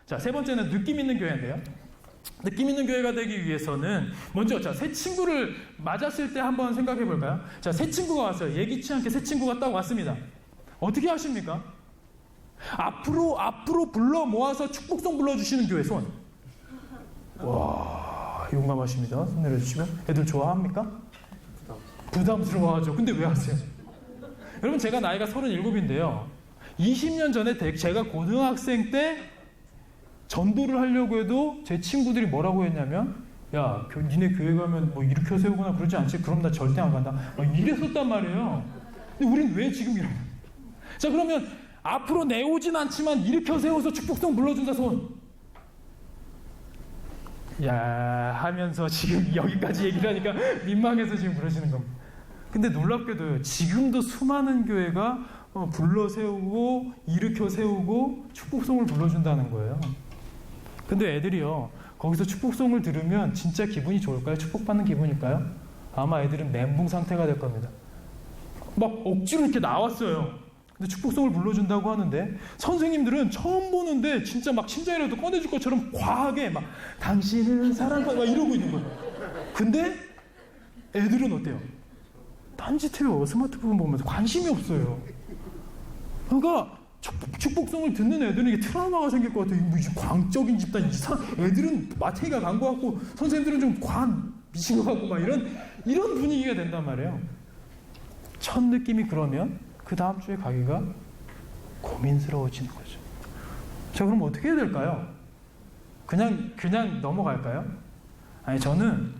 자, 세 번째는 느낌 있는 교회인데요. 느낌 있는 교회가 되기 위해서는 먼저 자, 새 친구를 맞았을 때 한번 생각해 볼까요? 자, 새 친구가 왔어요. 예기치 않게 새 친구가 딱 왔습니다. 어떻게 하십니까? 앞으로 불러 모아서 축복송 불러주시는 교회 손. 와, 용감하십니다. 손 내려주시면. 애들 좋아합니까? 부담스러워하죠. 근데 왜 하세요? 여러분, 제가 나이가 37인데요. 20년 전에 제가 고등학생 때 전도를 하려고 해도 제 친구들이 뭐라고 했냐면, 야, 니네 교회 가면 뭐 일으켜 세우거나 그러지 않지? 그럼 나 절대 안 간다. 이랬었단 말이에요. 근데 우린 왜 지금 이러냐? 자, 그러면 앞으로 내오진 않지만 일으켜 세워서 축복송 불러준다 손. 야, 하면서 지금 여기까지 얘기를 하니까 민망해서 지금 그러시는 겁니다. 근데 놀랍게도 지금도 수많은 교회가 불러 세우고 일으켜 세우고 축복송을 불러준다는 거예요. 근데 애들이요, 거기서 축복송을 들으면 진짜 기분이 좋을까요? 축복받는 기분일까요? 아마 애들은 멘붕 상태가 될 겁니다. 막 억지로 이렇게 나왔어요. 근데 축복송을 불러준다고 하는데 선생님들은 처음 보는데 진짜 막 심장이라도 꺼내줄 것처럼 과하게 막 당신은 사랑받아 막 이러고 있는 거예요. 근데 애들은 어때요? 딴짓해요. 스마트폰 보면서 관심이 없어요. 그러니까 축복송을 듣는 애들은 이게 트라우마가 생길 것 같아요. 뭐 광적인 집단 이상 애들은 마태가 간 것 같고 선생님들은 좀 미친 것 같고 막 이런 분위기가 된단 말이에요. 첫 느낌이 그러면 그 다음 주에 가기가 고민스러워지는 거죠. 자, 그럼 어떻게 해야 될까요? 그냥 넘어갈까요? 아니, 저는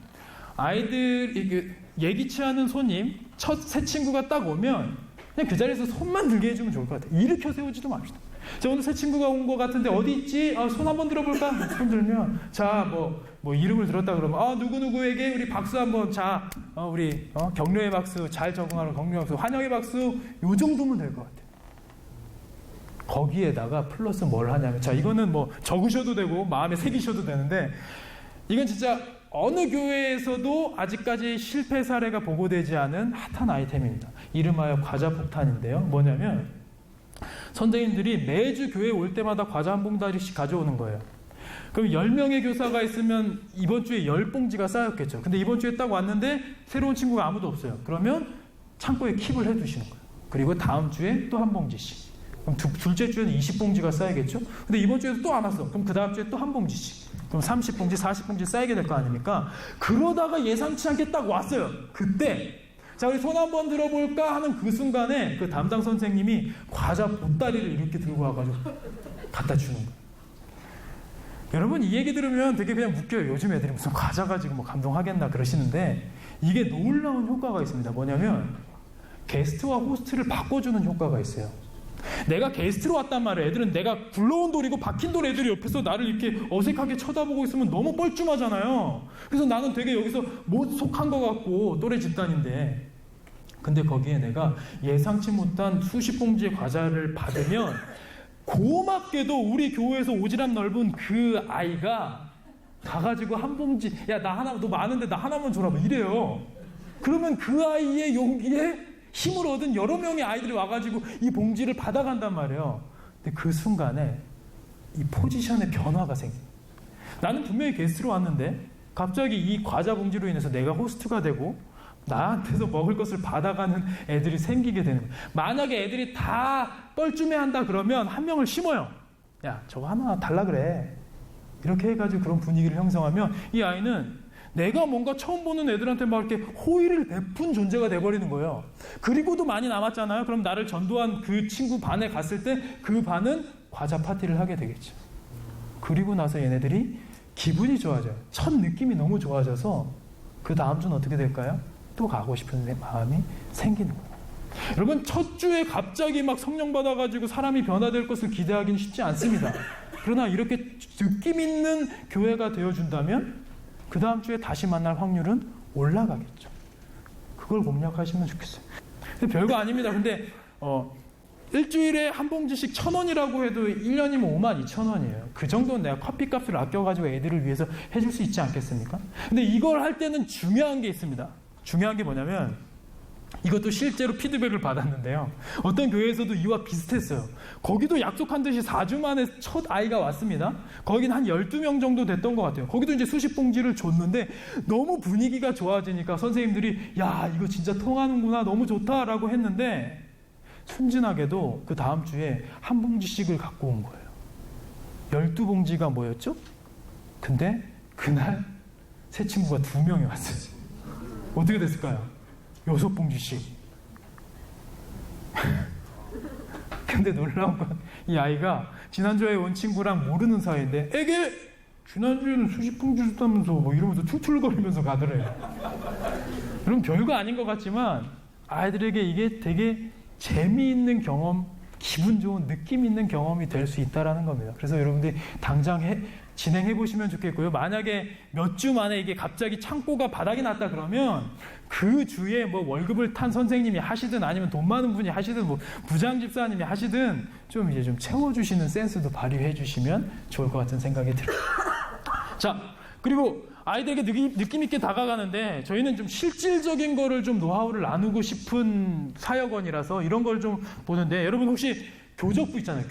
아이들 예기치 않은 손님, 첫 새 친구가 딱 오면 그냥 그 자리에서 손만 들게 해주면 좋을 것 같아요. 일으켜 세우지도 맙시다. 자, 오늘 새 친구가 온 것 같은데 어디 있지? 손 한번 들어볼까? 손 들면, 자, 뭐 이름을 들었다 그러면, 누구누구에게 우리 박수 한번, 자, 우리, 격려의 박수, 잘 적응하는 격려의 박수, 환영의 박수, 요 정도면 될 것 같아요. 거기에다가 플러스 뭘 하냐면, 자, 이거는 뭐 적으셔도 되고, 마음에 새기셔도 되는데, 이건 진짜 어느 교회에서도 아직까지 실패 사례가 보고되지 않은 핫한 아이템입니다. 이름하여 과자 폭탄인데요. 뭐냐면 선생님들이 매주 교회에 올 때마다 과자 한 봉다리씩 가져오는 거예요. 그럼 10명의 교사가 있으면 이번 주에 10봉지가 쌓였겠죠. 근데 이번 주에 딱 왔는데 새로운 친구가 아무도 없어요. 그러면 창고에 킵을 해두시는 거예요. 그리고 다음 주에 또 한 봉지씩. 그럼 둘째 주에는 20봉지가 쌓이겠죠. 근데 이번 주에도 또 안 왔어. 그럼 그 다음 주에 또 한 봉지씩. 그럼 30봉지, 40봉지 쌓이게 될 거 아닙니까? 그러다가 예상치 않게 딱 왔어요. 그때 자, 우리 손 한번 들어볼까 하는 그 순간에 그 담당 선생님이 과자 보따리를 이렇게 들고 와가지고 갖다 주는 거예요. 여러분, 이 얘기 들으면 되게 그냥 웃겨요. 요즘 애들이 무슨 과자 가지고 뭐 감동하겠나 그러시는데 이게 놀라운 효과가 있습니다. 뭐냐면 게스트와 호스트를 바꿔주는 효과가 있어요. 내가 게스트로 왔단 말이에요. 애들은 내가 굴러온 돌이고 박힌 돌 애들이 옆에서 나를 이렇게 어색하게 쳐다보고 있으면 너무 뻘쭘하잖아요. 그래서 나는 되게 여기서 못 속한 것 같고 또래 집단인데, 근데 거기에 내가 예상치 못한 수십 봉지의 과자를 받으면 고맙게도 우리 교회에서 오지랖 넓은 그 아이가 가가지고 한 봉지, 야, 나 하나, 너 많은데 나 하나만 줘라, 뭐 이래요. 그러면 그 아이의 용기에 힘을 얻은 여러 명의 아이들이 와가지고 이 봉지를 받아간단 말이에요. 근데 그 순간에 이 포지션의 변화가 생깁니다. 나는 분명히 게스트로 왔는데 갑자기 이 과자 봉지로 인해서 내가 호스트가 되고 나한테서 먹을 것을 받아가는 애들이 생기게 되는 거예요. 만약에 애들이 다 뻘쭘해한다 그러면 한 명을 심어요. 야, 저거 하나 달라 그래. 이렇게 해가지고 그런 분위기를 형성하면 이 아이는 내가 뭔가 처음 보는 애들한테 막 이렇게 호의를 베푼 존재가 돼버리는 거예요. 그리고도 많이 남았잖아요. 그럼 나를 전도한 그 친구 반에 갔을 때 그 반은 과자 파티를 하게 되겠죠. 그리고 나서 얘네들이 기분이 좋아져요. 첫 느낌이 너무 좋아져서 그 다음 주는 어떻게 될까요? 또 가고 싶은 마음이 생기는 거예요. 여러분, 첫 주에 갑자기 막 성령 받아가지고 사람이 변화될 것을 기대하기는 쉽지 않습니다. 그러나 이렇게 느낌 있는 교회가 되어준다면 그 다음 주에 다시 만날 확률은 올라가겠죠. 그걸 공략하시면 좋겠어요. 별거 아닙니다. 근데 일주일에 한 봉지씩 1,000원이라고 해도 1년이면 52,000원이에요. 그 정도는 내가 커피값을 아껴가지고 애들을 위해서 해줄 수 있지 않겠습니까? 근데 이걸 할 때는 중요한 게 있습니다. 중요한 게 뭐냐면 이것도 실제로 피드백을 받았는데요. 어떤 교회에서도 이와 비슷했어요. 거기도 약속한 듯이 4주 만에 첫 아이가 왔습니다. 거긴 한 12명 정도 됐던 것 같아요. 거기도 이제 수십 봉지를 줬는데 너무 분위기가 좋아지니까 선생님들이 야, 이거 진짜 통하는구나, 너무 좋다라고 했는데 순진하게도 그 다음 주에 한 봉지씩을 갖고 온 거예요. 12봉지가 뭐였죠? 근데 그날 새 친구가 2명이 왔어요. 어떻게 됐을까요? 6봉지씩. 근데 놀라운 건 이 아이가 지난주에 온 친구랑 모르는 사이인데 애게 지난주에는 수십 봉지 줬다면서 뭐 이러면서 툴툴거리면서 가더래요. 여러분 별거 아닌 것 같지만 아이들에게 이게 되게 재미있는 경험, 기분 좋은 느낌 있는 경험이 될 수 있다는 겁니다. 그래서 여러분들이 당장 진행해 보시면 좋겠고요. 만약에 몇 주 만에 이게 갑자기 창고가 바닥이 났다 그러면 그 주에 뭐 월급을 탄 선생님이 하시든 아니면 돈 많은 분이 하시든 뭐 부장 집사님이 하시든 좀 이제 좀 채워주시는 센스도 발휘해 주시면 좋을 것 같은 생각이 들어요. 자, 그리고 아이들에게 느낌 있게 다가가는데 저희는 좀 실질적인 거를 좀 노하우를 나누고 싶은 사역원이라서 이런 걸 좀 보는데 여러분 혹시 교적부 있잖아요.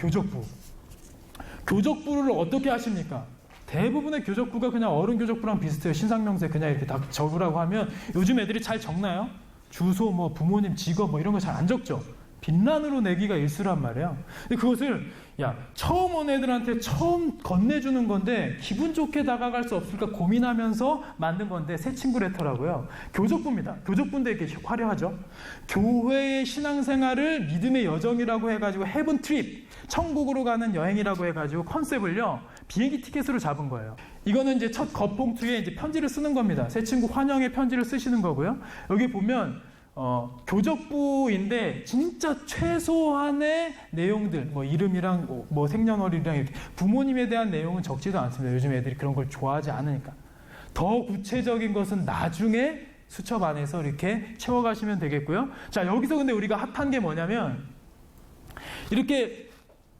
교적부를 어떻게 하십니까? 대부분의 교적부가 그냥 어른 교적부랑 비슷해요. 신상명세 그냥 이렇게 다 적으라고 하면 요즘 애들이 잘 적나요? 주소, 뭐 부모님 직업 뭐 이런 거 잘 안 적죠. 빛란으로 내기가 일수란 말이에요. 근데 그것을 처음 온 애들한테 처음 건네주는 건데 기분 좋게 다가갈 수 없을까 고민하면서 만든 건데 새 친구 레터라고요. 교적부입니다. 교적부인데 이렇게 화려하죠. 교회의 신앙생활을 믿음의 여정이라고 해가지고 헤븐 트립, 천국으로 가는 여행이라고 해가지고 컨셉을요 비행기 티켓으로 잡은 거예요. 이거는 이제 첫 겉봉투에 이제 편지를 쓰는 겁니다. 새 친구 환영의 편지를 쓰시는 거고요. 여기 보면 교적부인데 진짜 최소한의 내용들, 뭐 이름이랑 뭐 생년월일이랑 이렇게 부모님에 대한 내용은 적지도 않습니다. 요즘 애들이 그런 걸 좋아하지 않으니까. 더 구체적인 것은 나중에 수첩 안에서 이렇게 채워가시면 되겠고요. 자, 여기서 근데 우리가 핫한 게 뭐냐면 이렇게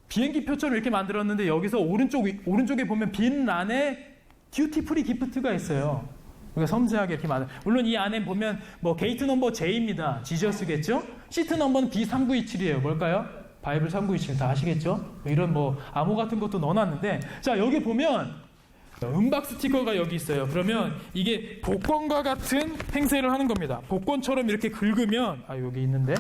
비행기표처럼 이렇게 만들었는데 여기서 오른쪽에 보면 빈 란에 듀티 프리 기프트가 있어요. 우리가 섬세하게 이렇게 만들. 물론 이 안에 보면 뭐 게이트 넘버 J입니다. 지저스겠죠? 시트 넘버는 B3927이에요. 뭘까요? 바이블 3927 다 아시겠죠? 뭐 이런 뭐 암호 같은 것도 넣어놨는데 자, 여기 보면 음박 스티커가 여기 있어요. 그러면 이게 복권과 같은 행세를 하는 겁니다. 복권처럼 이렇게 긁으면 여기 있는데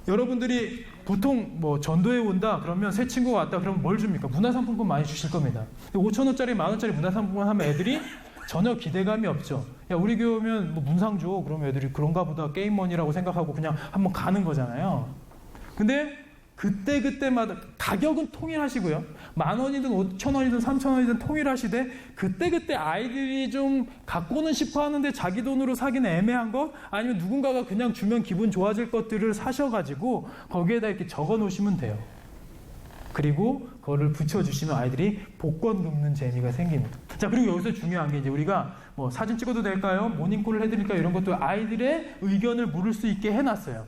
여러분들이 보통 뭐 전도에 온다 그러면 새 친구가 왔다 그러면 뭘 줍니까? 문화상품권 많이 주실 겁니다. 5,000원짜리 10,000원짜리 문화상품권 하면 애들이 전혀 기대감이 없죠. 야, 우리 교회 오면 뭐 문상 줘. 그러면 애들이 그런가 보다 게임머니라고 생각하고 그냥 한번 가는 거잖아요. 근데 그때마다 가격은 통일하시고요. 10,000원이든 5,000원이든 3,000원이든 통일하시되 그때 아이들이 좀 갖고는 싶어 하는데 자기 돈으로 사기는 애매한 것 아니면 누군가가 그냥 주면 기분 좋아질 것들을 사셔가지고 거기에다 이렇게 적어 놓으시면 돼요. 그리고 그거를 붙여주시면 아이들이 복권 긁는 재미가 생깁니다. 자, 그리고 여기서 중요한 게 이제 우리가 뭐 사진 찍어도 될까요? 모닝콜을 해드릴까요? 이런 것도 아이들의 의견을 물을 수 있게 해놨어요.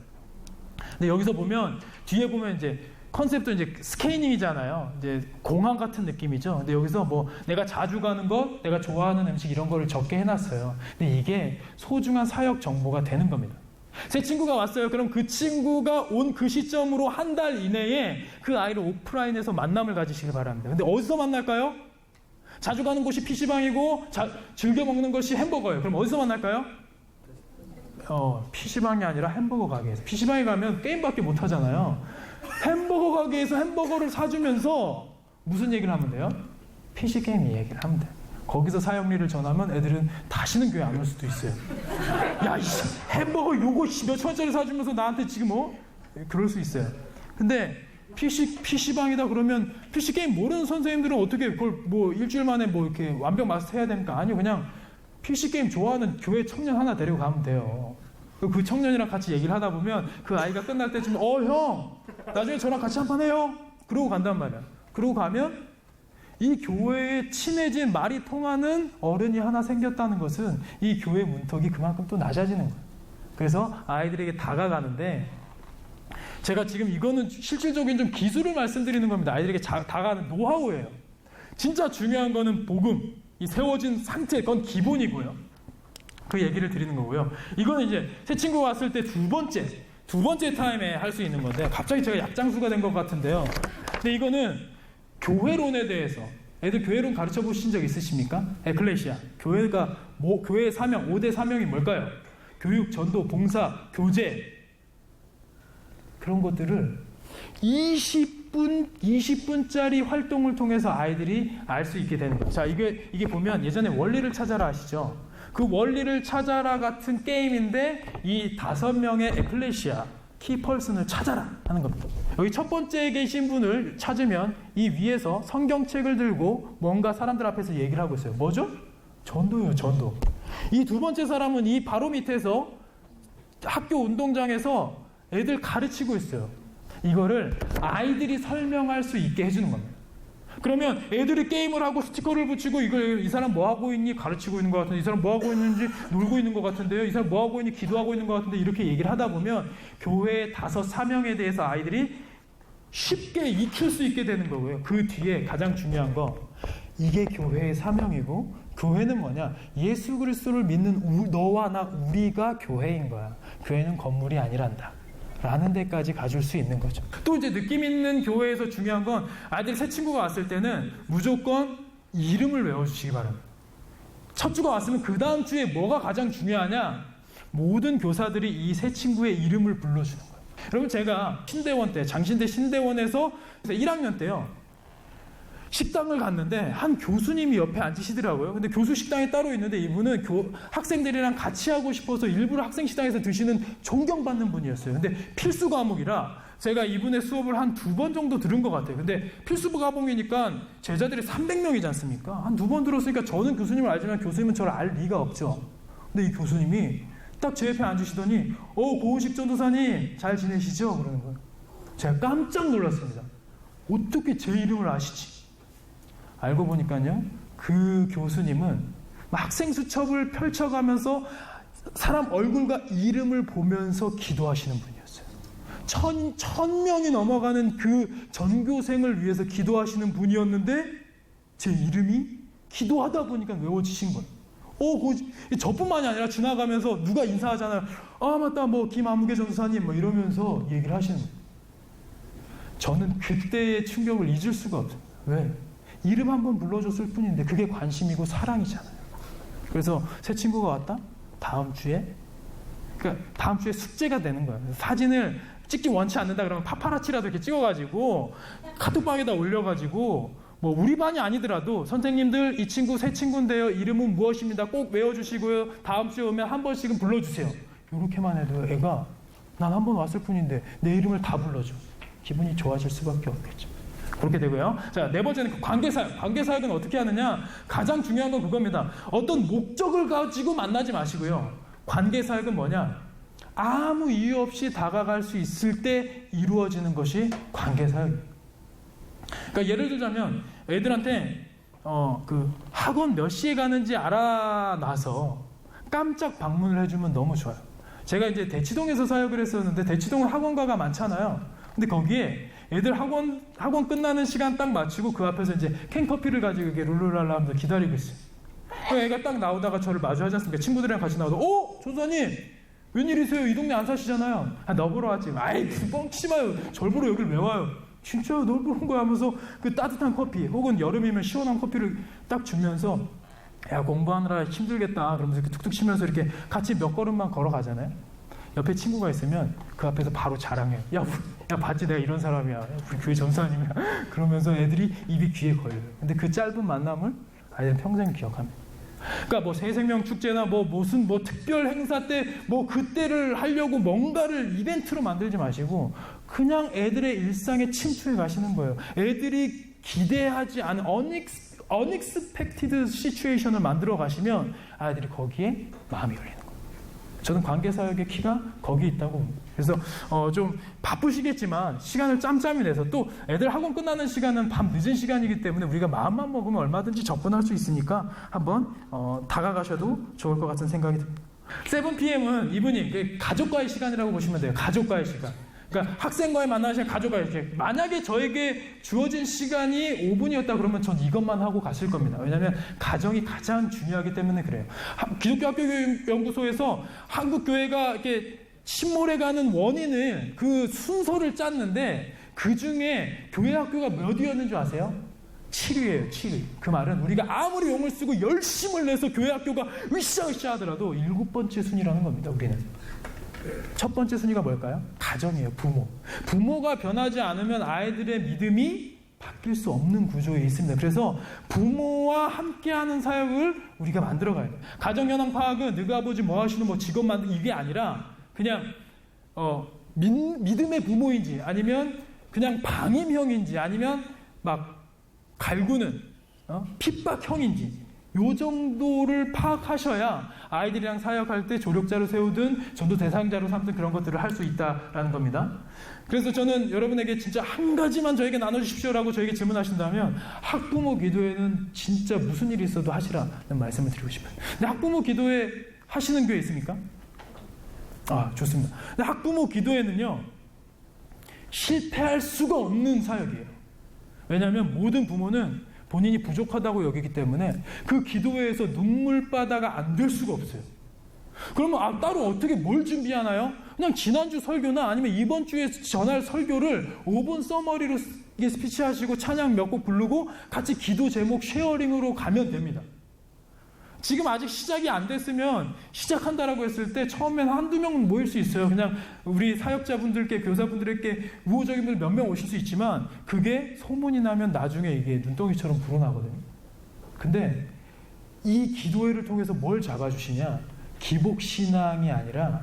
근데 여기서 보면 뒤에 보면 이제 컨셉도 이제 스케이닝이잖아요. 이제 공항 같은 느낌이죠. 근데 여기서 뭐 내가 자주 가는 것, 내가 좋아하는 음식 이런 거를 적게 해놨어요. 근데 이게 소중한 사역 정보가 되는 겁니다. 새 친구가 왔어요. 그럼 그 친구가 온 그 시점으로 한 달 이내에 그 아이를 오프라인에서 만남을 가지시길 바랍니다. 근데 어디서 만날까요? 자주 가는 곳이 PC방이고 즐겨 먹는 것이 햄버거예요. 그럼 어디서 만날까요? PC방이 아니라 햄버거 가게에서. PC방에 가면 게임밖에 못 하잖아요. 햄버거 가게에서 햄버거를 사주면서 무슨 얘기를 하면 돼요? PC게임 얘기를 하면 돼요. 거기서 사역리를 전하면 애들은 다시는 교회 안 올 수도 있어요. 야, 햄버거 요거 몇천 원짜리 사주면서 나한테 지금 그럴 수 있어요. 근데 PC방이다 그러면 PC게임 모르는 선생님들은 어떻게 그걸 뭐 일주일 만에 뭐 이렇게 완벽 마스터해야 됩니까? 아니요, 그냥 PC게임 좋아하는 교회 청년 하나 데리고 가면 돼요. 그 청년이랑 같이 얘기를 하다 보면 그 아이가 끝날 때쯤 형 나중에 저랑 같이 한판 해요. 그러고 간단 말이야. 그러고 가면 이 교회에 친해진 말이 통하는 어른이 하나 생겼다는 것은 이 교회 문턱이 그만큼 또 낮아지는 거예요. 그래서 아이들에게 다가가는데 제가 지금 이거는 실질적인 좀 기술을 말씀드리는 겁니다. 아이들에게 다가가는 노하우예요. 진짜 중요한 거는 복음, 이 세워진 상태, 그건 기본이고요. 그 얘기를 드리는 거고요. 이거는 이제 새 친구가 왔을 때 두 번째 타임에 할 수 있는 건데, 갑자기 제가 약장수가 된 것 같은데요. 근데 이거는 교회론에 대해서, 애들 교회론 가르쳐 보신 적 있으십니까? 에클레시아. 교회의 사명, 5대 사명이 뭘까요? 교육, 전도, 봉사, 교제. 그런 것들을 20분짜리 활동을 통해서 아이들이 알 수 있게 되는 거예요. 자, 이게 보면 예전에 원리를 찾아라 아시죠? 그 원리를 찾아라 같은 게임인데, 이 5명의 에클레시아 키펄슨을 찾아라 하는 겁니다. 여기 첫 번째에 계신 분을 찾으면 이 위에서 성경책을 들고 뭔가 사람들 앞에서 얘기를 하고 있어요. 뭐죠? 전도예요, 전도. 이 두 번째 사람은 이 바로 밑에서 학교 운동장에서 애들 가르치고 있어요. 이거를 아이들이 설명할 수 있게 해주는 겁니다. 그러면 애들이 게임을 하고 스티커를 붙이고, 이 사람 뭐 하고 있니? 가르치고 있는 것 같은데, 이 사람 뭐 하고 있는지 놀고 있는 것 같은데요, 이 사람 뭐 하고 있니? 기도하고 있는 것 같은데, 이렇게 얘기를 하다 보면 교회의 5 사명에 대해서 아이들이 쉽게 익힐 수 있게 되는 거고요. 그 뒤에 가장 중요한 거, 이게 교회의 사명이고, 교회는 뭐냐? 예수 그리스도를 믿는 너와 나, 우리가 교회인 거야. 교회는 건물이 아니란다 라는 데까지 가줄 수 있는 거죠. 또 이제 느낌 있는 교회에서 중요한 건, 아이들 새 친구가 왔을 때는 무조건 이름을 외워주시기 바랍니다. 첫 주가 왔으면 그 다음 주에 뭐가 가장 중요하냐? 모든 교사들이 이 새 친구의 이름을 불러주는 거예요. 여러분, 제가 신대원 때, 장신대 신대원에서 1학년 때요, 식당을 갔는데 한 교수님이 옆에 앉으시더라고요. 근데 교수 식당이 따로 있는데, 이분은 학생들이랑 같이 하고 싶어서 일부러 학생 식당에서 드시는 존경받는 분이었어요. 근데 필수 과목이라 제가 이분의 수업을 한 2번 정도 들은 것 같아요. 근데 필수 과목이니까 제자들이 300명이지 않습니까? 한 2번 들었으니까 저는 교수님을 알지만 교수님은 저를 알 리가 없죠. 근데 이 교수님이 딱 제 옆에 앉으시더니 고은식 전도사님 잘 지내시죠? 그러는 거예요. 제가 깜짝 놀랐습니다. 어떻게 제 이름을 아시지? 알고 보니까요, 그 교수님은 학생 수첩을 펼쳐가면서 사람 얼굴과 이름을 보면서 기도하시는 분이었어요. 1000명이 넘어가는 그 전교생을 위해서 기도하시는 분이었는데, 제 이름이 기도하다 보니까 외워지신 거예요. 저뿐만이 아니라 지나가면서 누가 인사하잖아요. 맞다, 김아무개 전도사님 이러면서 얘기를 하시는 거예요. 저는 그때의 충격을 잊을 수가 없어요. 왜? 이름 한번 불러줬을 뿐인데 그게 관심이고 사랑이잖아요. 그래서 새 친구가 왔다? 다음 주에 숙제가 되는 거예요. 사진을 찍기 원치 않는다 그러면 파파라치라도 이렇게 찍어가지고 카톡방에다 올려가지고, 우리 반이 아니더라도 선생님들 이 친구 새 친구인데요, 이름은 무엇입니다, 꼭 외워주시고요, 다음 주에 오면 한 번씩은 불러주세요. 이렇게만 해도 애가, 난 한 번 왔을 뿐인데 내 이름을 다 불러줘. 기분이 좋아질 수밖에 없겠죠. 그렇게 되고요. 자, 4번째는 관계사역. 관계사역은 어떻게 하느냐? 가장 중요한 건 그겁니다. 어떤 목적을 가지고 만나지 마시고요. 관계사역은 뭐냐? 아무 이유 없이 다가갈 수 있을 때 이루어지는 것이 관계사역입니다. 그러니까 예를 들자면 애들한테 학원 몇 시에 가는지 알아놔서 깜짝 방문을 해주면 너무 좋아요. 제가 이제 대치동에서 사역을 했었는데, 대치동은 학원가가 많잖아요. 근데 거기에 애들 학원 끝나는 시간 딱 마치고 그 앞에서 이제 캔커피를 가지고 이렇게 룰루랄라 하면서 기다리고 있어요. 애가 딱 나오다가 저를 마주하지 않습니까? 친구들이랑 같이 나와서, 전도사님 웬일이세요? 이 동네 안 사시잖아요. 너 보러 왔지. 뻥치지 마요. 절 보러 여기를 왜 와요? 진짜요? 널 보는 거야 하면서 그 따뜻한 커피, 혹은 여름이면 시원한 커피를 딱 주면서, 야, 공부하느라 힘들겠다 그러면서 이렇게 툭툭 치면서 이렇게 같이 몇 걸음만 걸어가잖아요. 옆에 친구가 있으면 그 앞에서 바로 자랑해요. 야, 봤지? 내가 이런 사람이야. 우리 교회 전사님이야. 그러면서 애들이 입이 귀에 걸려요. 근데 그 짧은 만남을 아이들은 평생 기억합니다. 그러니까 새생명 축제나 무슨 특별 행사 때 그때를 하려고 뭔가를 이벤트로 만들지 마시고, 그냥 애들의 일상에 침투해 가시는 거예요. 애들이 기대하지 않은 unexpected situation을 만들어 가시면 아이들이 거기에 마음이 열리는 거예요. 저는 관계사역의 키가 거기 있다고 봅니다. 그래서 좀 바쁘시겠지만 시간을 짬짬이 내서, 또 애들 학원 끝나는 시간은 밤 늦은 시간이기 때문에 우리가 마음만 먹으면 얼마든지 접근할 수 있으니까 한번 다가가셔도 좋을 것 같은 생각이 듭니다. 7pm은 이브닝, 가족과의 시간이라고 보시면 돼요. 가족과의 시간. 그러니까 학생과의 만나는 시간 가져가야지. 만약에 저에게 주어진 시간이 5분이었다 그러면 전 이것만 하고 갔을 겁니다. 왜냐하면 가정이 가장 중요하기 때문에 그래요. 기독교 학교연구소에서 한국 교회가 이렇게 침몰해가는 원인을 그 순서를 짰는데 그 중에 교회 학교가 몇 위였는 줄 아세요? 7위예요, 7위. 그 말은 우리가 아무리 용을 쓰고 열심을 내서 교회 학교가 으쌰으쌰 하더라도 7번째 순위라는 겁니다, 우리는. 첫 번째 순위가 뭘까요? 가정이에요, 부모. 부모가 변하지 않으면 아이들의 믿음이 바뀔 수 없는 구조에 있습니다. 그래서 부모와 함께하는 사역을 우리가 만들어 가야 돼요. 가정 현황 파악은 너가 아버지 뭐 하시는 뭐 직업 만들 이게 아니라 그냥 믿음의 부모인지 아니면 그냥 방임형인지 아니면 막 갈구는 핍박형인지 요 정도를 파악하셔야 아이들이랑 사역할 때 조력자로 세우든 전도 대상자로 삼든 그런 것들을 할 수 있다라는 겁니다. 그래서 저는 여러분에게 진짜 한 가지만 저에게 나눠주십시오라고 저에게 질문하신다면 학부모 기도회는 진짜 무슨 일이 있어도 하시라는 말씀을 드리고 싶어요. 근데 학부모 기도회 하시는 교회 있습니까? 좋습니다. 근데 학부모 기도회는요 실패할 수가 없는 사역이에요. 왜냐하면 모든 부모는 본인이 부족하다고 여기기 때문에 그 기도회에서 눈물바다가 안 될 수가 없어요. 그러면 따로 어떻게 뭘 준비하나요? 그냥 지난주 설교나 아니면 이번 주에 전할 설교를 5분 서머리로 스피치 하시고 찬양 몇 곡 부르고 같이 기도 제목 쉐어링으로 가면 됩니다. 지금 아직 시작이 안 됐으면 시작한다라고 했을 때 처음엔 한두 명 모일 수 있어요. 그냥 우리 사역자분들께 교사분들에게 우호적인 분들 몇 명 오실 수 있지만 그게 소문이 나면 나중에 이게 눈덩이처럼 불어나거든요. 근데 이 기도회를 통해서 뭘 잡아주시냐? 기복신앙이 아니라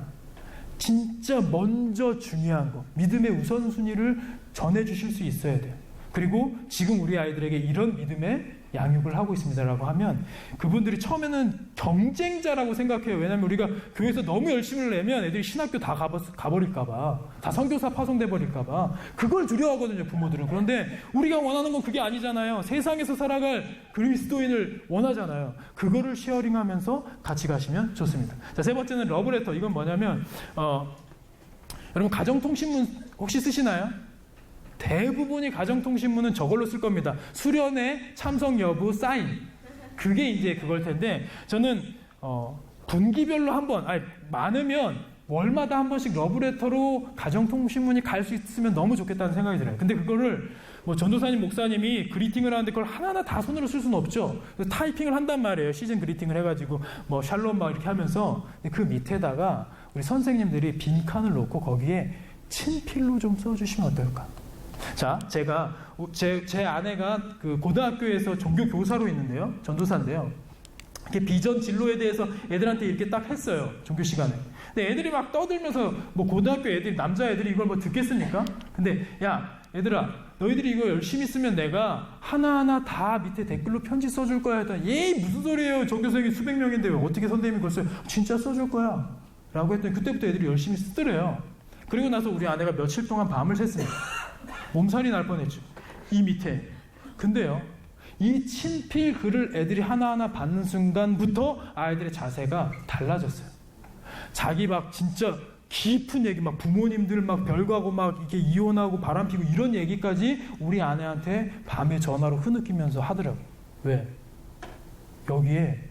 진짜 먼저 중요한 거, 믿음의 우선순위를 전해주실 수 있어야 돼요. 그리고 지금 우리 아이들에게 이런 믿음의 양육을 하고 있습니다라고 하면 그분들이 처음에는 경쟁자라고 생각해요. 왜냐하면 우리가 교회에서 너무 열심을 내면 애들이 신학교 다 가버릴까봐, 다 선교사 파송돼 버릴까봐 그걸 두려워하거든요, 부모들은. 그런데 우리가 원하는 건 그게 아니잖아요. 세상에서 살아갈 그리스도인을 원하잖아요. 그거를 쉐어링하면서 같이 가시면 좋습니다. 자, 세 번째는 러브레터. 이건 뭐냐면 여러분 가정통신문 혹시 쓰시나요? 대부분이 가정통신문은 저걸로 쓸 겁니다. 수련회 참석 여부 사인. 그게 이제 그걸 텐데 저는 분기별로 한 번, 많으면 월마다 한 번씩 러브레터로 가정통신문이 갈 수 있으면 너무 좋겠다는 생각이 들어요. 근데 그거를 뭐 전도사님, 목사님이 그리팅을 하는데 그걸 하나하나 다 손으로 쓸 수는 없죠. 그래서 타이핑을 한단 말이에요. 시즌 그리팅을 해가지고 뭐 샬롬 막 이렇게 하면서 그 밑에다가 우리 선생님들이 빈칸을 놓고 거기에 친필로 좀 써주시면 어떨까? 자, 제가 제 아내가 그 고등학교에서 종교 교사로 있는데요, 전도사인데요. 이렇게 비전 진로에 대해서 애들한테 이렇게 딱 했어요, 종교 시간에. 근데 애들이 막 떠들면서 뭐 고등학교 애들이 남자 애들이 이걸 뭐 듣겠습니까? 근데 야, 얘들아, 너희들이 이거 열심히 쓰면 내가 하나하나 다 밑에 댓글로 편지 써줄 거야. 했더니 얘 무슨 소리예요? 전교생이 수백 명인데 어떻게 선생님이 그걸 써요? 진짜 써줄 거야. 라고 했더니 그때부터 애들이 열심히 쓰더래요. 그리고 나서 우리 아내가 며칠 동안 밤을 샜습니다. 몸살이 날 뻔했죠. 이 밑에. 근데요, 이 친필 글을 애들이 하나하나 받는 순간부터 아이들의 자세가 달라졌어요. 자기 막 진짜 깊은 얘기, 막 부모님들 막 별거하고 막 이렇게 이혼하고 바람피고 이런 얘기까지 우리 아내한테 밤에 전화로 흐느끼면서 하더라고요. 왜? 여기에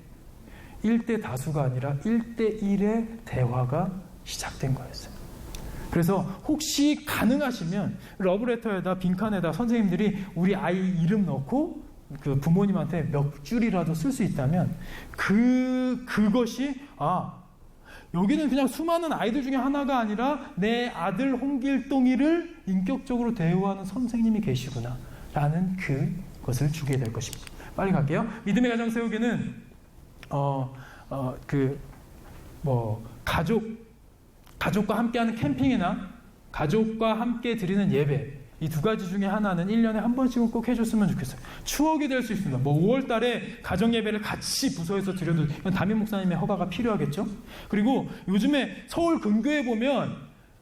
1대 다수가 아니라 1대 1의 대화가 시작된 거였어요. 그래서 혹시 가능하시면 러브레터에다 빈칸에다 선생님들이 우리 아이 이름 넣고 그 부모님한테 몇 줄이라도 쓸 수 있다면 그것이 여기는 그냥 수많은 아이들 중에 하나가 아니라 내 아들 홍길동이를 인격적으로 대우하는 선생님이 계시구나 라는 그것을 주게 될 것입니다. 빨리 갈게요. 믿음의 가정 세우기는 가족과 함께하는 캠핑이나 가족과 함께 드리는 예배, 이 두 가지 중에 하나는 1년에 한 번씩은 꼭 해줬으면 좋겠어요. 추억이 될 수 있습니다. 뭐 5월 달에 가정 예배를 같이 부서에서 드려도 이건 담임 목사님의 허가가 필요하겠죠. 그리고 요즘에 서울 근교에 보면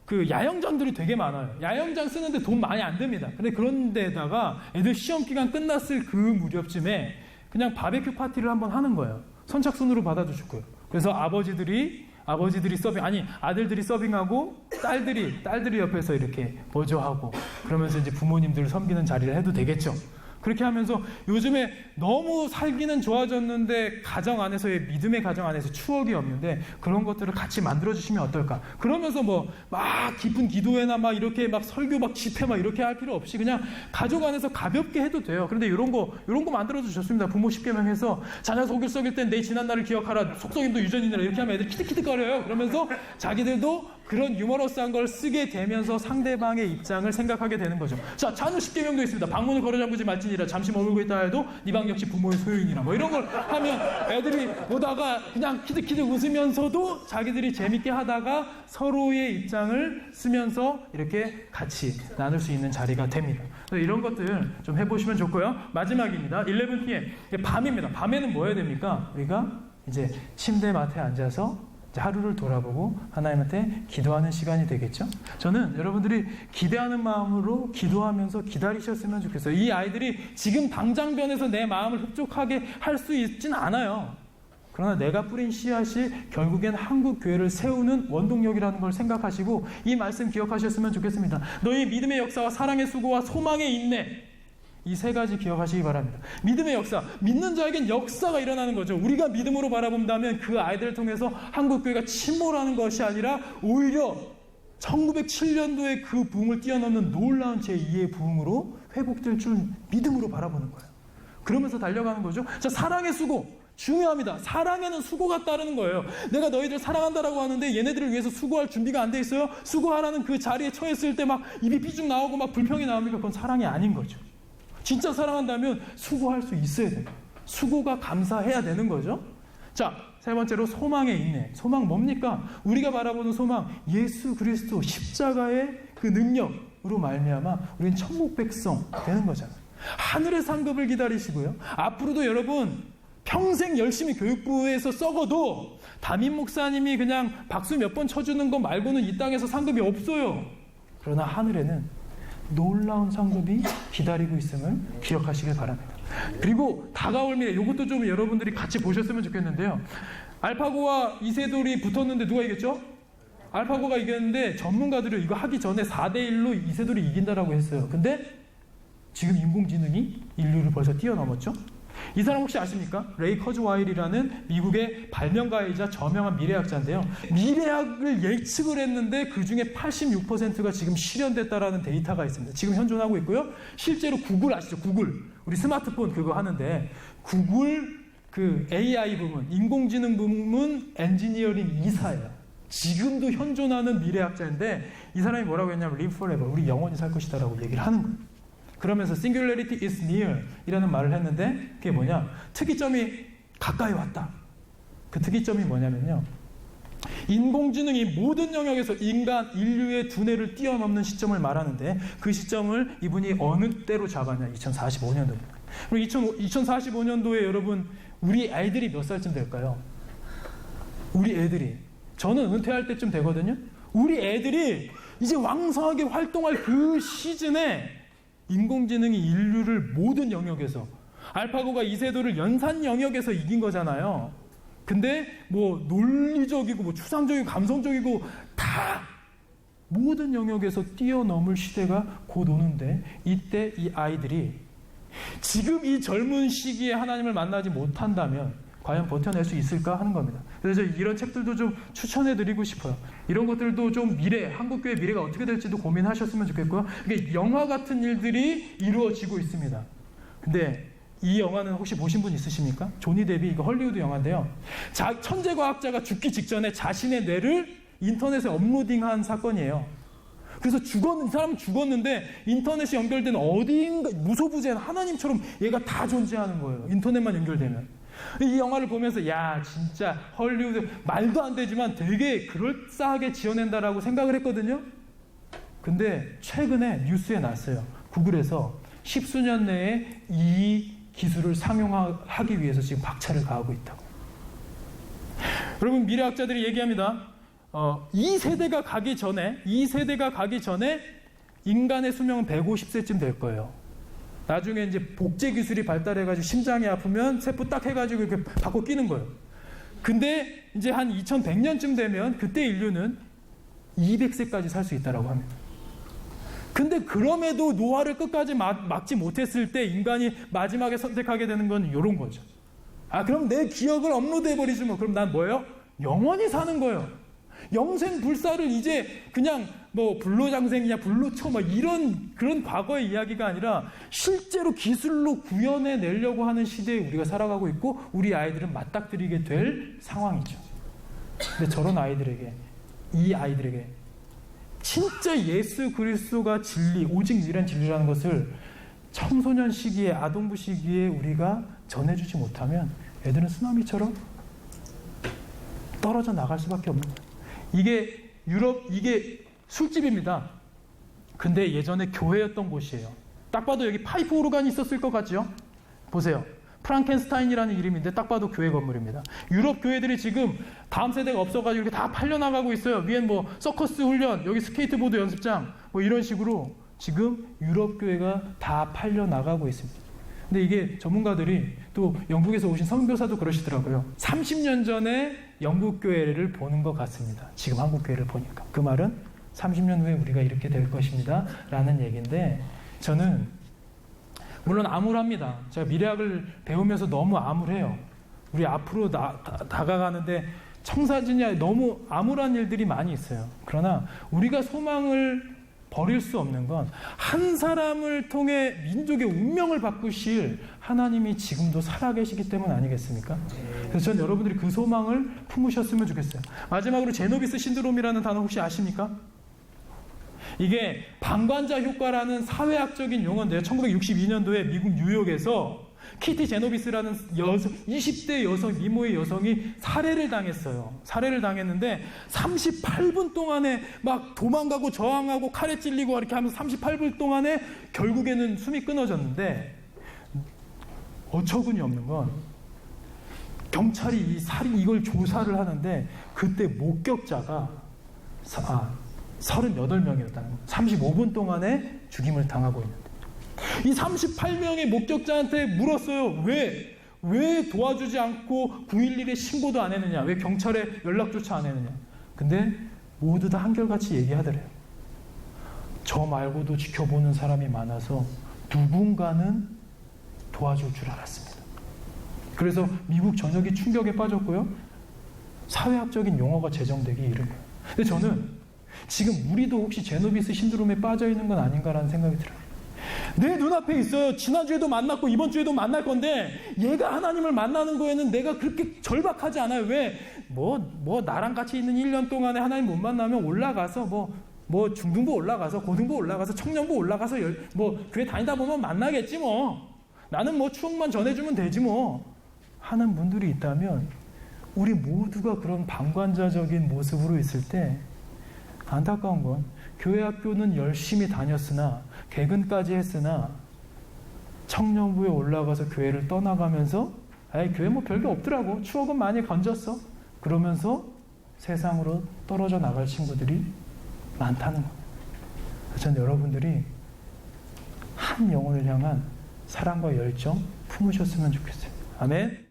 그 야영장들이 되게 많아요. 야영장 쓰는데 돈 많이 안 듭니다. 근데 그런 데다가 애들 시험 기간 끝났을 그 무렵쯤에 그냥 바베큐 파티를 한번 하는 거예요. 선착순으로 받아주실 거예요. 그래서 아버지들이 아버지들이 아들들이 서빙하고 딸들이 옆에서 이렇게 보조하고 그러면서 이제 부모님들을 섬기는 자리를 해도 되겠죠. 그렇게 하면서 요즘에 너무 살기는 좋아졌는데 가정 안에서의 믿음의 가정 안에서 추억이 없는데 그런 것들을 같이 만들어주시면 어떨까. 그러면서 뭐 막 깊은 기도회나 막 이렇게 막 설교 막 집회 막 이렇게 할 필요 없이 그냥 가족 안에서 가볍게 해도 돼요. 그런데 이런 거 만들어주셨습니다. 부모 10개명 해서 자녀 속을 썩일 땐 내 지난 날을 기억하라. 속썩임도 유전이니라. 이렇게 하면 애들 키득키득거려요. 그러면서 자기들도 그런 유머러스한 걸 쓰게 되면서 상대방의 입장을 생각하게 되는 거죠. 자, 자녀 10개명도 있습니다. 방문을 걸어 잠그지 말지니라. 잠시 머물고 있다 해도 네 방 역시 부모의 소유이니라. 뭐 이런 걸 하면 애들이 보다가 그냥 키득키득 웃으면서도 자기들이 재밌게 하다가 서로의 입장을 쓰면서 이렇게 같이 나눌 수 있는 자리가 됩니다. 이런 것들 좀 해보시면 좋고요. 마지막입니다. 11pm. 밤입니다. 밤에는 뭐 해야 됩니까? 우리가 이제 침대 맡에 앉아서 하루를 돌아보고 하나님한테 기도하는 시간이 되겠죠? 저는 여러분들이 기대하는 마음으로 기도하면서 기다리셨으면 좋겠어요. 이 아이들이 지금 당장 변해서 내 마음을 흡족하게 할 수 있진 않아요. 그러나 내가 뿌린 씨앗이 결국엔 한국 교회를 세우는 원동력이라는 걸 생각하시고 이 말씀 기억하셨으면 좋겠습니다. 너희 믿음의 역사와 사랑의 수고와 소망의 인내, 이 세 가지 기억하시기 바랍니다. 믿음의 역사, 믿는 자에겐 역사가 일어나는 거죠. 우리가 믿음으로 바라본다면 그 아이들을 통해서 한국교회가 침몰하는 것이 아니라 오히려 1907년도에 그 부흥을 뛰어넘는 놀라운 제2의 부흥으로 회복될 줄 믿음으로 바라보는 거예요. 그러면서 달려가는 거죠. 자, 사랑의 수고. 중요합니다. 사랑에는 수고가 따르는 거예요. 내가 너희들 사랑한다라고 하는데 얘네들을 위해서 수고할 준비가 안 돼 있어요? 수고하라는 그 자리에 처했을 때 막 입이 삐죽 나오고 막 불평이 나옵니까? 그건 사랑이 아닌 거죠. 진짜 사랑한다면 수고할 수 있어야 돼요. 수고가 감사해야 되는 거죠. 자, 세 번째로 소망의 인내. 소망 뭡니까? 우리가 바라보는 소망, 예수 그리스도 십자가의 그 능력으로 말미암아 우리는 천국 백성 되는 거잖아요. 하늘의 상급을 기다리시고요. 앞으로도 여러분 평생 열심히 교육부에서 썩어도 담임 목사님이 그냥 박수 몇 번 쳐주는 것 말고는 이 땅에서 상급이 없어요. 그러나 하늘에는 놀라운 상급이 기다리고 있음을 기억하시길 바랍니다. 그리고 다가올 미래, 이것도 좀 여러분들이 같이 보셨으면 좋겠는데요. 알파고와 이세돌이 붙었는데 누가 이겼죠? 알파고가 이겼는데 전문가들이 이거 하기 전에 4대1로 이세돌이 이긴다라고 했어요. 근데 지금 인공지능이 인류를 벌써 뛰어넘었죠? 이 사람 혹시 아십니까? 레이 커즈와일이라는 미국의 발명가이자 저명한 미래학자인데요. 미래학을 예측을 했는데 그 중에 86%가 지금 실현됐다라는 데이터가 있습니다. 지금 현존하고 있고요. 실제로 구글 아시죠? 구글. 우리 스마트폰 그거 하는데 구글 그 AI 부문, 인공지능 부문 엔지니어링 이사예요. 지금도 현존하는 미래학자인데 이 사람이 뭐라고 했냐면 live forever. 우리 영원히 살 것이다라고 얘기를 하는 거예요. 그러면서 singularity is near 이라는 말을 했는데 그게 뭐냐? 특이점이 가까이 왔다. 그 특이점이 뭐냐면요. 인공지능이 모든 영역에서 인류의 두뇌를 뛰어넘는 시점을 말하는데 그 시점을 이분이 어느 때로 잡았냐? 2045년도입니다. 그리고 2045년도에 여러분 우리 아이들이 몇 살쯤 될까요? 우리 애들이 저는 은퇴할 때쯤 되거든요. 우리 애들이 이제 왕성하게 활동할 그 시즌에 인공지능이 인류를 모든 영역에서 알파고가 이세돌을 연산 영역에서 이긴 거잖아요. 근데 뭐 논리적이고 뭐 추상적이고 감성적이고 다 모든 영역에서 뛰어넘을 시대가 곧 오는데 이때 이 아이들이 지금 이 젊은 시기에 하나님을 만나지 못한다면 과연 버텨낼 수 있을까 하는 겁니다. 그래서 이런 책들도 좀 추천해드리고 싶어요. 이런 것들도 좀 한국교회 미래가 어떻게 될지도 고민하셨으면 좋겠고요. 이게 영화 같은 일들이 이루어지고 있습니다. 근데 이 영화는 혹시 보신 분 있으십니까? 조니 데비, 이거 헐리우드 영화인데요. 천재 과학자가 죽기 직전에 자신의 뇌를 인터넷에 업로딩한 사건이에요. 그래서 이 사람은 죽었는데 인터넷이 연결된 어디인가 무소부재한 하나님처럼 얘가 다 존재하는 거예요. 인터넷만 연결되면. 이 영화를 보면서 야 진짜 헐리우드 말도 안 되지만 되게 그럴싸하게 지어낸다라고 생각을 했거든요. 근데 최근에 뉴스에 났어요. 구글에서 10수년 내에 이 기술을 상용하기 위해서 지금 박차를 가하고 있다고. 여러분 미래학자들이 얘기합니다. 이 세대가 가기 전에 인간의 수명은 150세쯤 될 거예요. 나중에 이제 복제 기술이 발달해가지고 심장이 아프면 세포 딱 해가지고 이렇게 바꿔 끼는 거예요. 근데 이제 한 2100년쯤 되면 그때 인류는 200세까지 살 수 있다라고 합니다. 근데 그럼에도 노화를 끝까지 막지 못했을 때 인간이 마지막에 선택하게 되는 건 이런 거죠. 그럼 내 기억을 업로드해버리지 뭐. 그럼 난 뭐예요? 영원히 사는 거예요. 영생불사를 이제 그냥 뭐 불로장생이냐 불로초 뭐 이런 그런 과거의 이야기가 아니라 실제로 기술로 구현해내려고 하는 시대에 우리가 살아가고 있고 우리 아이들은 맞닥뜨리게 될 상황이죠. 근데 저런 아이들에게, 이 아이들에게 진짜 예수 그리스도가 진리, 오직 유일한 진리라는 것을 청소년 시기에, 아동부 시기에 우리가 전해주지 못하면 애들은 쓰나미처럼 떨어져 나갈 수밖에 없는 거예요. 이게 유럽, 이게 술집입니다. 근데 예전에 교회였던 곳이에요. 딱 봐도 여기 파이프 오르간이 있었을 것 같죠? 보세요. 프랑켄스타인이라는 이름인데 딱 봐도 교회 건물입니다. 유럽 교회들이 지금 다음 세대가 없어가지고 이렇게 다 팔려나가고 있어요. 위엔 뭐 서커스 훈련, 여기 스케이트보드 연습장 뭐 이런 식으로 지금 유럽 교회가 다 팔려나가고 있습니다. 근데 이게 전문가들이 또 영국에서 오신 선교사도 그러시더라고요. 30년 전에 영국 교회를 보는 것 같습니다. 지금 한국 교회를 보니까. 그 말은 30년 후에 우리가 이렇게 될 것입니다 라는 얘기인데, 저는 물론 암울합니다. 제가 미래학을 배우면서 너무 암울해요. 우리 앞으로 다가가는데 청사진이 너무 암울한 일들이 많이 있어요. 그러나 우리가 소망을 버릴 수 없는 건 한 사람을 통해 민족의 운명을 바꾸실 하나님이 지금도 살아계시기 때문 아니겠습니까? 그래서 저는 여러분들이 그 소망을 품으셨으면 좋겠어요. 마지막으로 제노비스 신드롬이라는 단어 혹시 아십니까? 이게 방관자 효과라는 사회학적인 용어인데요. 1962년도에 미국 뉴욕에서 키티 제노비스라는 20대 여성, 미모의 여성이 살해를 당했어요. 살해를 당했는데 38분 동안에 막 도망가고 저항하고 칼에 찔리고 이렇게 하면서 38분 동안에 결국에는 숨이 끊어졌는데, 어처구니 없는 건 경찰이 이걸 조사를 하는데 그때 목격자가 38명이었다는 거예요. 35분 동안에 죽임을 당하고 있는데 이 38명의 목격자한테 물었어요. 왜 도와주지 않고 911에 신고도 안 했느냐? 왜 경찰에 연락조차 안 했느냐? 근데 모두 다 한결같이 얘기하더래요. 저 말고도 지켜보는 사람이 많아서 누군가는 도와줄 줄 알았습니다. 그래서 미국 전역이 충격에 빠졌고요. 사회학적인 용어가 제정되기 이른 거예요. 근데 저는 지금 우리도 혹시 제노비스 신드롬에 빠져 있는 건 아닌가라는 생각이 들어요. 내 눈앞에 있어요. 지난주에도 만났고 이번 주에도 만날 건데 얘가 하나님을 만나는 거에는 내가 그렇게 절박하지 않아요. 왜? 나랑 같이 있는 1년 동안에 하나님 못 만나면 올라가서 뭐 중등부 올라가서 고등부 올라가서 청년부 올라가서 교회 다니다 보면 만나겠지 뭐. 나는 추억만 전해주면 되지 뭐. 하는 분들이 있다면 우리 모두가 그런 방관자적인 모습으로 있을 때 안타까운 건 교회 학교는 열심히 다녔으나 개근까지 했으나 청년부에 올라가서 교회를 떠나가면서 교회 별게 없더라고. 추억은 많이 건졌어. 그러면서 세상으로 떨어져 나갈 친구들이 많다는 겁니다. 저는 여러분들이 한 영혼을 향한 사랑과 열정 품으셨으면 좋겠어요. 아멘.